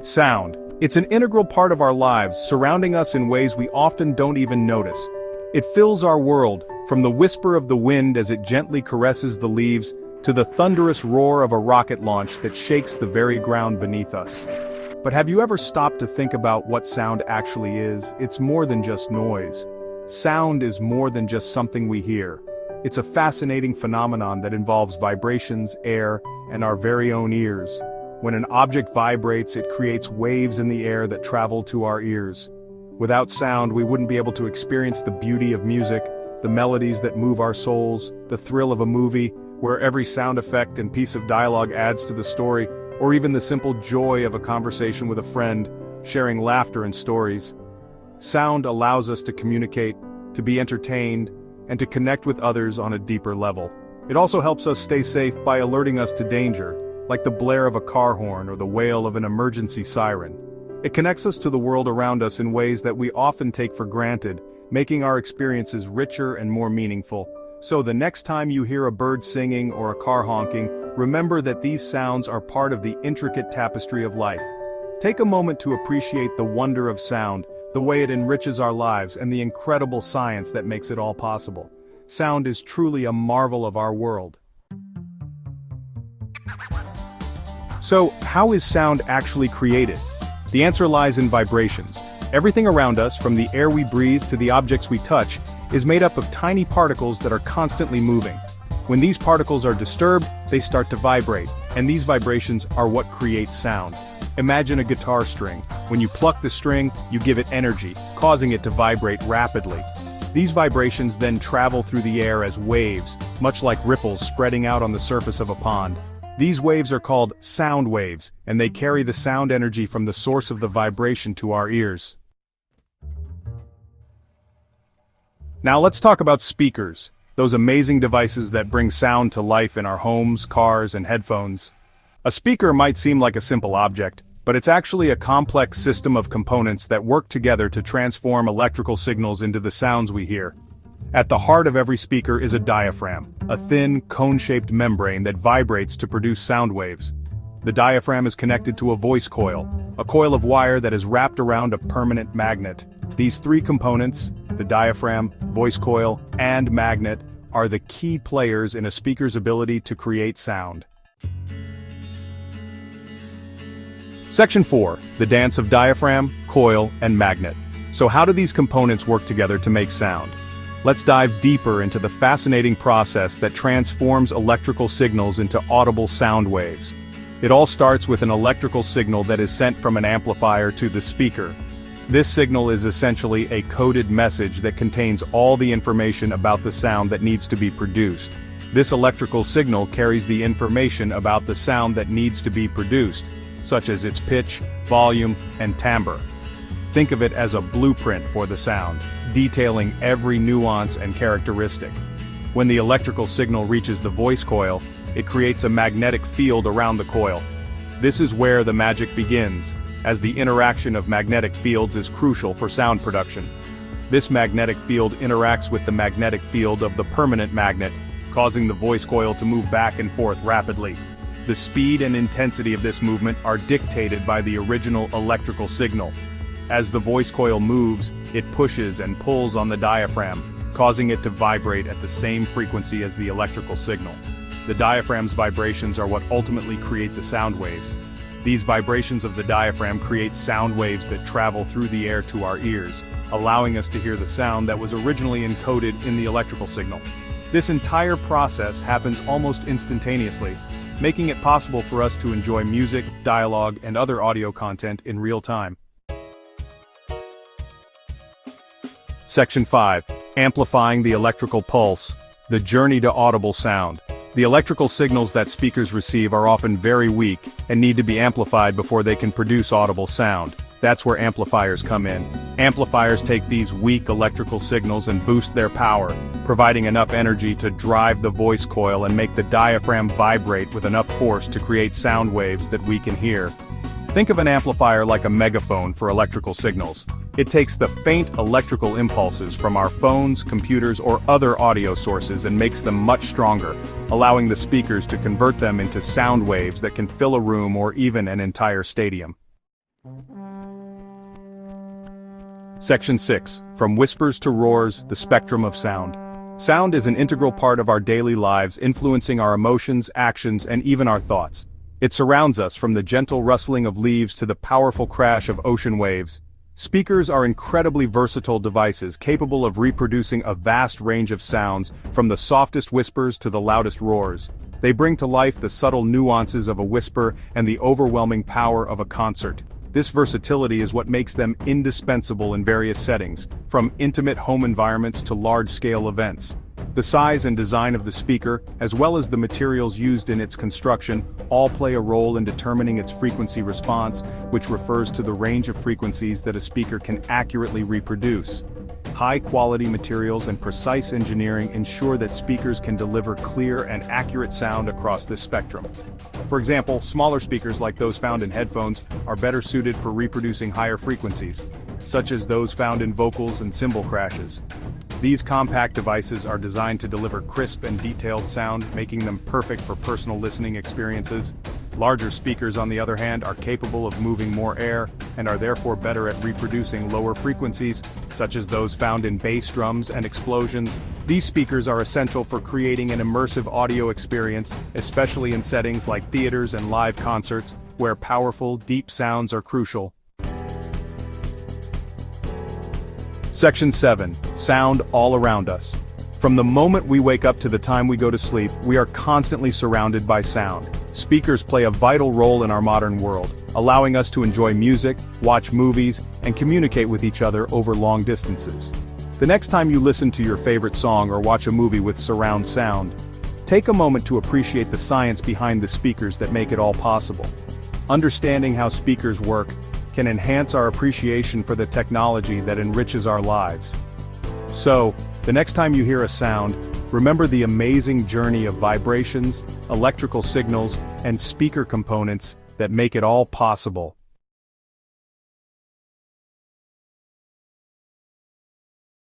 Sound. It's an integral part of our lives, surrounding us in ways we often don't even notice. It fills our world, from the whisper of the wind as it gently caresses the leaves, to the thunderous roar of a rocket launch that shakes the very ground beneath us. But have you ever stopped to think about what sound actually is? It's more than just noise. Sound is more than just something we hear. It's a fascinating phenomenon that involves vibrations, air, and our very own ears. When an object vibrates, it creates waves in the air that travel to our ears. Without sound, we wouldn't be able to experience the beauty of music, the melodies that move our souls, the thrill of a movie, where every sound effect and piece of dialogue adds to the story, or even the simple joy of a conversation with a friend, sharing laughter and stories. Sound allows us to communicate, to be entertained, and to connect with others on a deeper level. It also helps us stay safe by alerting us to danger, like the blare of a car horn or the wail of an emergency siren. It connects us to the world around us in ways that we often take for granted, making our experiences richer and more meaningful. So the next time you hear a bird singing or a car honking, remember that these sounds are part of the intricate tapestry of life. Take a moment to appreciate the wonder of sound, the way it enriches our lives, and the incredible science that makes it all possible. Sound is truly a marvel of our world. So, how is sound actually created? The answer lies in vibrations. Everything around us, from the air we breathe to the objects we touch, is made up of tiny particles that are constantly moving. When these particles are disturbed, they start to vibrate, and these vibrations are what create sound. Imagine a guitar string. When you pluck the string, you give it energy, causing it to vibrate rapidly. These vibrations then travel through the air as waves, much like ripples spreading out on the surface of a pond. These waves are called sound waves, and they carry the sound energy from the source of the vibration to our ears. Now let's talk about speakers, those amazing devices that bring sound to life in our homes, cars, and headphones. A speaker might seem like a simple object, but it's actually a complex system of components that work together to transform electrical signals into the sounds we hear. At the heart of every speaker is a diaphragm, a thin, cone-shaped membrane that vibrates to produce sound waves. The diaphragm is connected to a voice coil, a coil of wire that is wrapped around a permanent magnet. These three components, the diaphragm, voice coil, and magnet, are the key players in a speaker's ability to create sound. Section 4, the dance of diaphragm, coil, and magnet. So how do these components work together to make sound? Let's dive deeper into the fascinating process that transforms electrical signals into audible sound waves. It all starts with an electrical signal that is sent from an amplifier to the speaker. This signal is essentially a coded message that contains all the information about the sound that needs to be produced. This electrical signal carries the information about the sound that needs to be produced, such as its pitch, volume, and timbre. Think of it as a blueprint for the sound, detailing every nuance and characteristic. When the electrical signal reaches the voice coil, it creates a magnetic field around the coil. This is where the magic begins, as the interaction of magnetic fields is crucial for sound production. This magnetic field interacts with the magnetic field of the permanent magnet, causing the voice coil to move back and forth rapidly. The speed and intensity of this movement are dictated by the original electrical signal. As the voice coil moves, it pushes and pulls on the diaphragm, causing it to vibrate at the same frequency as the electrical signal. The diaphragm's vibrations are what ultimately create the sound waves. These vibrations of the diaphragm create sound waves that travel through the air to our ears, allowing us to hear the sound that was originally encoded in the electrical signal. This entire process happens almost instantaneously, making it possible for us to enjoy music, dialogue, and other audio content in real time. Section 5. Amplifying the electrical pulse. The journey to audible sound. The electrical signals that speakers receive are often very weak and need to be amplified before they can produce audible sound. That's where amplifiers come in. Amplifiers take these weak electrical signals and boost their power, providing enough energy to drive the voice coil and make the diaphragm vibrate with enough force to create sound waves that we can hear. Think of an amplifier like a megaphone for electrical signals. It takes the faint electrical impulses from our phones, computers, or other audio sources and makes them much stronger, allowing the speakers to convert them into sound waves that can fill a room or even an entire stadium. Section 6. From whispers to roars, the spectrum of sound. Sound is an integral part of our daily lives, influencing our emotions, actions, and even our thoughts. It surrounds us from the gentle rustling of leaves to the powerful crash of ocean waves. Speakers are incredibly versatile devices capable of reproducing a vast range of sounds, from the softest whispers to the loudest roars. They bring to life the subtle nuances of a whisper and the overwhelming power of a concert. This versatility is what makes them indispensable in various settings, from intimate home environments to large-scale events. The size and design of the speaker, as well as the materials used in its construction, all play a role in determining its frequency response, which refers to the range of frequencies that a speaker can accurately reproduce. High-quality materials and precise engineering ensure that speakers can deliver clear and accurate sound across this spectrum. For example, smaller speakers like those found in headphones are better suited for reproducing higher frequencies, such as those found in vocals and cymbal crashes. These compact devices are designed to deliver crisp and detailed sound, making them perfect for personal listening experiences. Larger speakers, on the other hand, are capable of moving more air, and are therefore better at reproducing lower frequencies, such as those found in bass drums and explosions. These speakers are essential for creating an immersive audio experience, especially in settings like theaters and live concerts, where powerful, deep sounds are crucial. Section 7. Sound all around us. From the moment we wake up to the time we go to sleep, we are constantly surrounded by sound. Speakers play a vital role in our modern world, allowing us to enjoy music, watch movies, and communicate with each other over long distances. The next time you listen to your favorite song or watch a movie with surround sound, take a moment to appreciate the science behind the speakers that make it all possible. Understanding how speakers work can enhance our appreciation for the technology that enriches our lives. So, the next time you hear a sound, remember the amazing journey of vibrations, electrical signals, and speaker components that make it all possible.